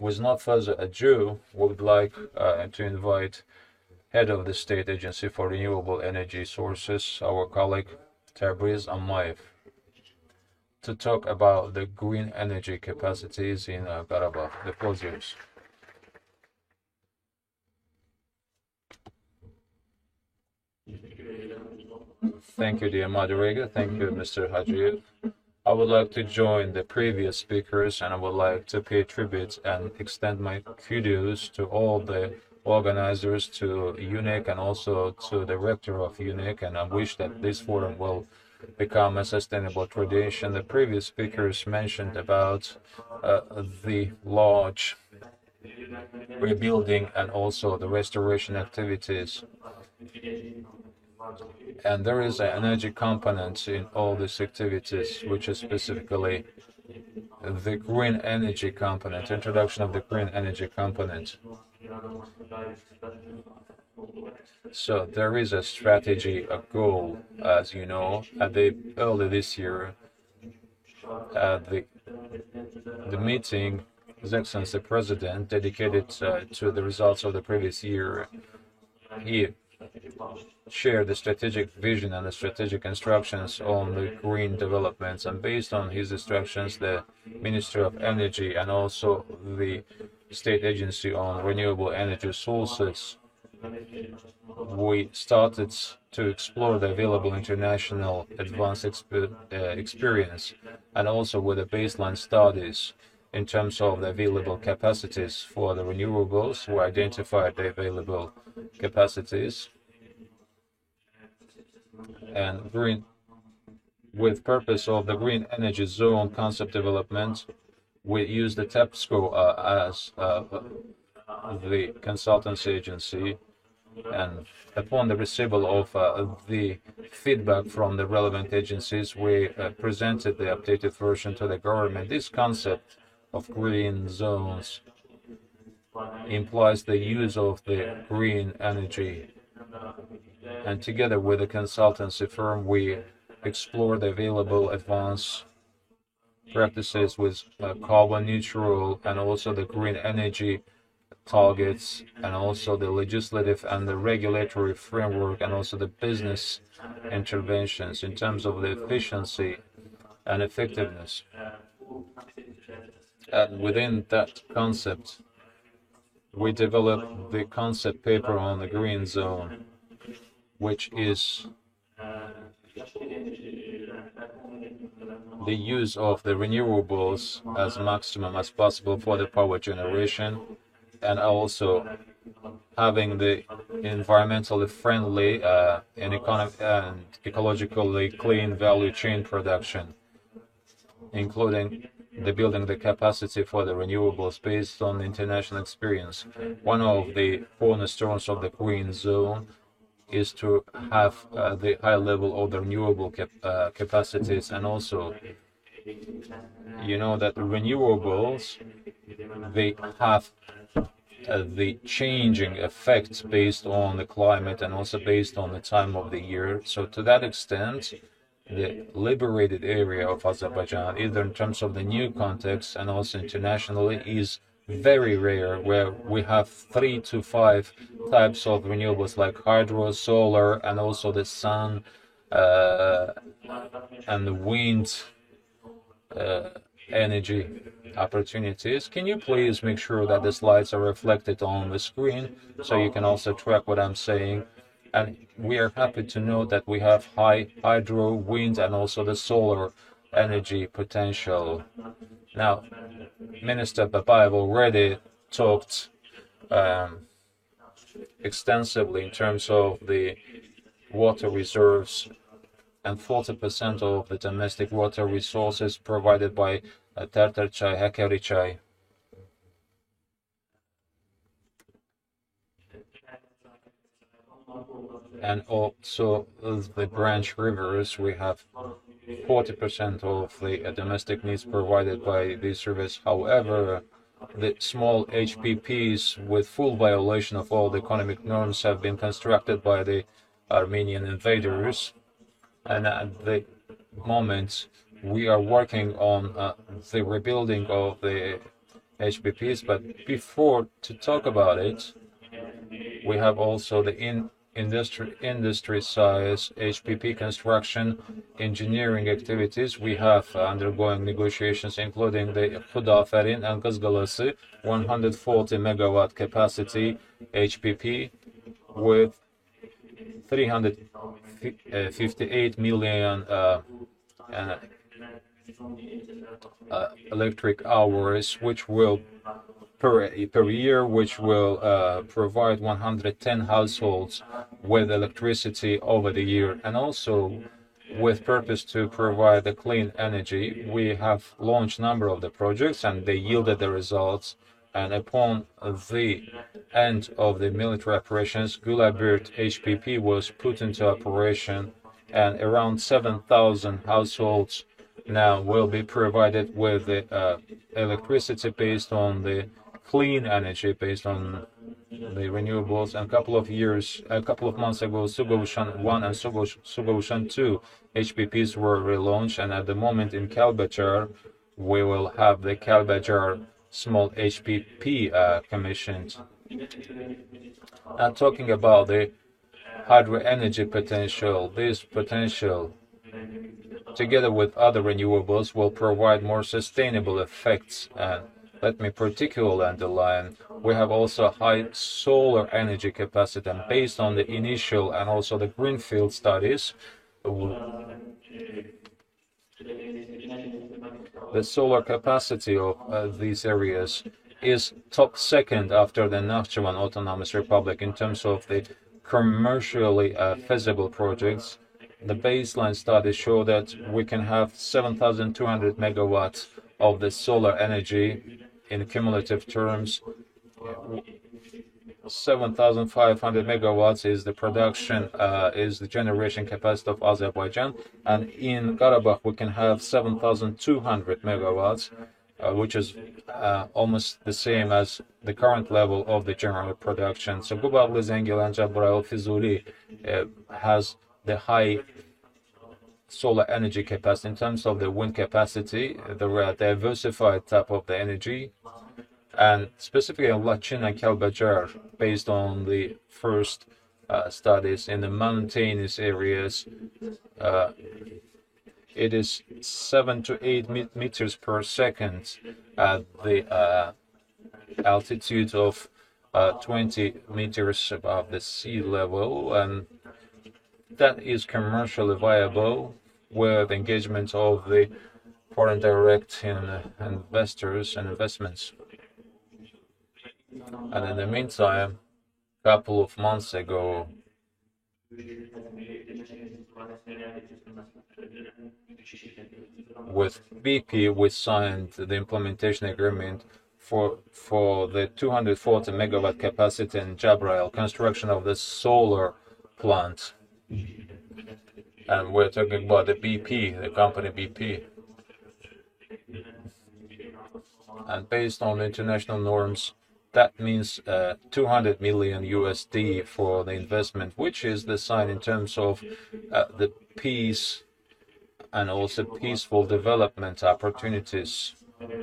with not further ado, we would like to invite Head of the State Agency for Renewable Energy Sources, our colleague Tabriz Ammayev, to talk about the green energy capacities in Karabakh. The floor is yours. Thank you, dear moderator. Thank you, Mr. Hajiev. I would like to join the previous speakers, and I would like to pay tribute and extend my kudos to all the organizers, to UNIC, and also to the rector of UNIC, and I wish that this forum will become a sustainable tradition. The previous speakers mentioned about the large rebuilding and also the restoration activities. And there is an energy component in all these activities, which is specifically the green energy component, introduction of the green energy component. So there is a strategy, a goal, as you know, early this year, at the meeting, His Excellency the President dedicated to the results of the previous year, he shared the strategic vision and the strategic instructions on the green developments, and based on his instructions, the Ministry of Energy and also the State Agency on Renewable Energy Sources, we started to explore the available international advanced experience, and also with the baseline studies in terms of the available capacities for the renewables. We identified the available capacities, and with purpose of the green energy zone concept development, we use the TEPSCO as the consultancy agency, and upon the receival of the feedback from the relevant agencies, we presented the updated version to the government. This concept of green zones implies the use of the green energy, and together with the consultancy firm, we explore the available advanced practices with carbon neutral and also the green energy targets, and also the legislative and the regulatory framework, and also the business interventions in terms of the efficiency and effectiveness. And within that concept, we developed the concept paper on the green zone, which is the use of the renewables as maximum as possible for the power generation, and also having the environmentally friendly and ecologically clean value chain production, including the building the capacity for the renewables based on international experience. One of the cornerstones of the green zone is to have the high level of the renewable capacities, and also you know that the renewables, they have the changing effects based on the climate and also based on the time of the year. So to that extent, the liberated area of Azerbaijan, either in terms of the new context and also internationally, is very rare, where we have 3 to 5 types of renewables like hydro, solar, and also the sun and the wind energy opportunities. Can you please make sure that the slides are reflected on the screen so you can also track what I'm saying? And we are happy to know that we have high hydro, wind, and also the solar energy potential. Now, Minister Babayev already talked extensively in terms of the water reserves, and 40% of the domestic water resources provided by Tartar-Chay, Hakkari-Chay. And also the branch rivers, we have 40% of the domestic needs provided by this service. However, the small HPPs with full violation of all the economic norms have been constructed by the Armenian invaders, and at the moment we are working on the rebuilding of the HPPs. But before to talk about it, we have also the industry size HPP construction engineering activities. We have undergoing negotiations including the Khudaferin and Kızılası 140 megawatt capacity HPP with 358 million electric hours, which will per year, which will provide 110 households with electricity over the year. And also, with purpose to provide the clean energy, we have launched a number of the projects and they yielded the results. And upon the end of the military operations, Gulabert HPP was put into operation, and around 7,000 households now will be provided with electricity based on the clean energy, based on the renewables. And a couple of months ago, Sugovushan 1 and Sugovushan 2 HPPs were relaunched, and at the moment in Kalbajar, we will have the Kalbajar small HPP commissioned. And talking about the hydro energy potential, this potential, together with other renewables, will provide more sustainable effects. And let me particularly underline, we have also high solar energy capacity, and based on the initial and also the greenfield studies, the solar capacity of these areas is top second after the Nakhchivan Autonomous Republic in terms of the commercially feasible projects. The baseline studies show that we can have 7,200 megawatts of the solar energy in cumulative terms. 7,500 megawatts is the production, is the generation capacity of Azerbaijan, and in Karabakh we can have 7,200 megawatts, which is almost the same as the current level of the general production. So Gubadli, Zengilan, Jabrail, Fizuli has the high solar energy capacity. In terms of the wind capacity, the diversified type of the energy, and specifically on Lachin and Kalbajar, based on the first studies in the mountainous areas, it is 7 to 8 meters per second at the altitude of 20 meters above the sea level, and that is commercially viable with engagement of the foreign direct investors and investments. And in the meantime, a couple of months ago, with BP, we signed the implementation agreement for the 240 megawatt capacity in Jabrail, construction of the solar plant. And we're talking about the BP, the company BP. And based on international norms, that means 200 million USD for the investment, which is the sign in terms of the peace and also peaceful development opportunities.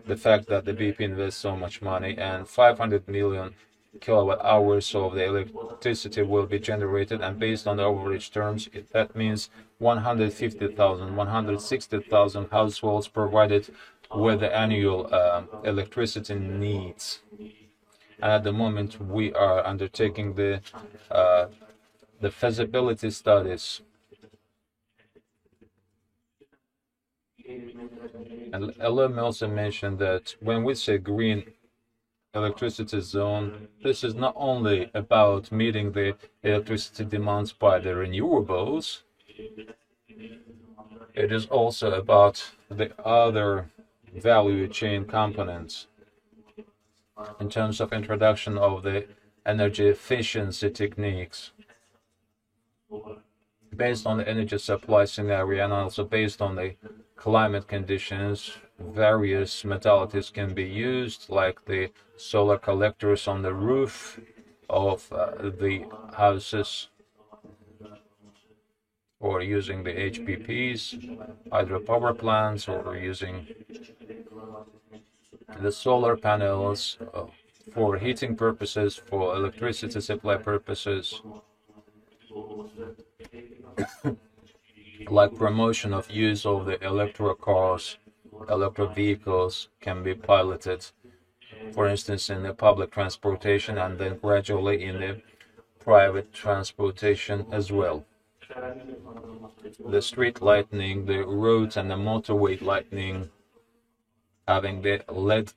The fact that the BP invests so much money, and 500 million kilowatt hours of the electricity will be generated, and based on the average terms, that means 150,000, 160,000 households provided with the annual electricity needs. And at the moment, we are undertaking the feasibility studies. And allow me also mention that when we say green electricity zone, this is not only about meeting the electricity demands by the renewables, it is also about the other value chain components in terms of introduction of the energy efficiency techniques based on the energy supply scenario, and also based on the climate conditions. Various modalities can be used, like the solar collectors on the roof of the houses, or using the HPPs, hydropower plants, or using the solar panels for heating purposes, for electricity supply purposes, like promotion of use of the electric cars, electric vehicles can be piloted, for instance, in the public transportation and then gradually in the private transportation as well. The street lighting, the roads and the motorway lighting, having the LED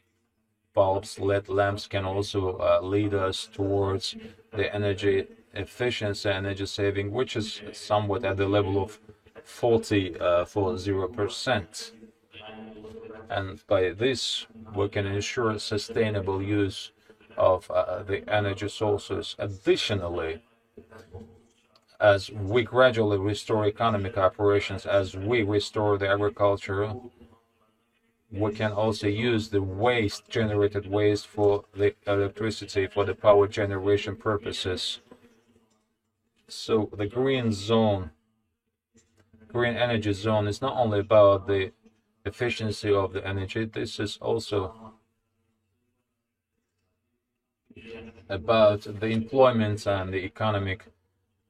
bulbs, LED lamps can also lead us towards the energy efficiency, energy saving, which is somewhat at the level of 40%. And by this, we can ensure sustainable use of the energy sources. Additionally, as we gradually restore economic operations, as we restore the agriculture, we can also use the waste, generated waste, for the electricity, for the power generation purposes. So the green zone, green energy zone, is not only about the efficiency of the energy, this is also about the employment and the economic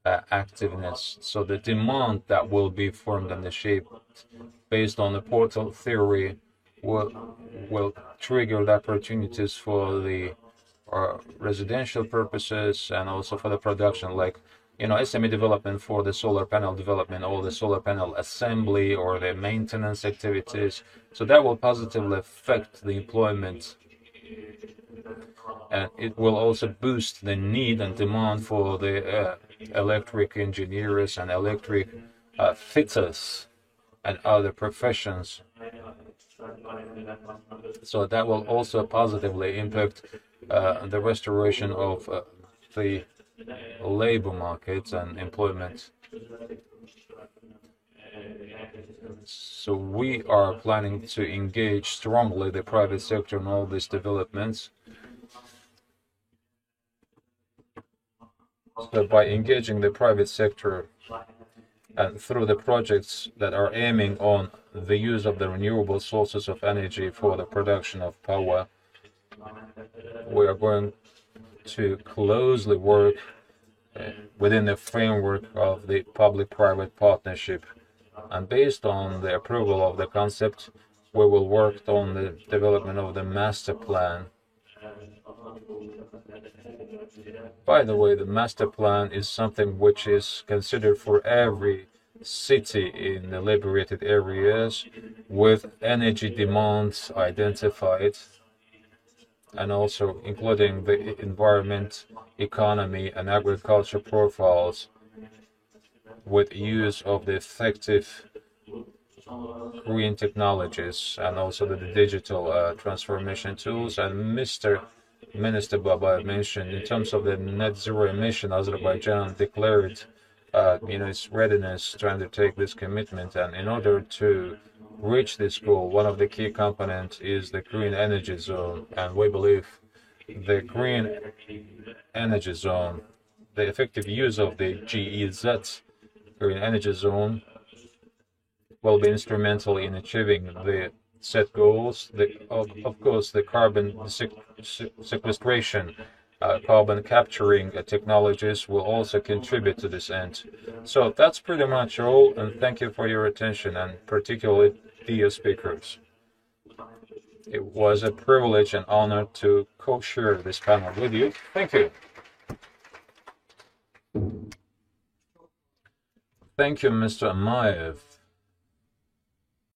activeness. So the demand that will be formed and shaped based on the portal theory will trigger the opportunities for the residential purposes and also for the production, like SME development for the solar panel development or the solar panel assembly or the maintenance activities. So that will positively affect the employment, and it will also boost the need and demand for the electric engineers and electric fitters and other professions. So that will also positively impact the restoration of the labor markets and employment. So we are planning to engage strongly the private sector in all these developments. So by engaging the private sector and through the projects that are aiming on the use of the renewable sources of energy for the production of power, we are going to closely work within the framework of the public-private partnership. And based on the approval of the concept, we will work on the development of the master plan. By the way, the master plan is something which is considered for every city in the liberated areas, with energy demands identified, and also including the environment, economy, and agriculture profiles, with use of the effective green technologies and also the digital transformation tools. And Minister Babayev mentioned, in terms of the net zero emission, Azerbaijan declared its readiness to undertake this commitment. And in order to reach this goal, one of the key components is the green energy zone. And we believe the green energy zone, the effective use of the GEZ, green energy zone, will be instrumental in achieving the set goals. Of course, the carbon sequestration, carbon capturing technologies will also contribute to this end. So that's pretty much all, and thank you for your attention, and particularly dear speakers. It was a privilege and honor to co-share this panel with you. Thank you. Thank you, Mr. Amayev.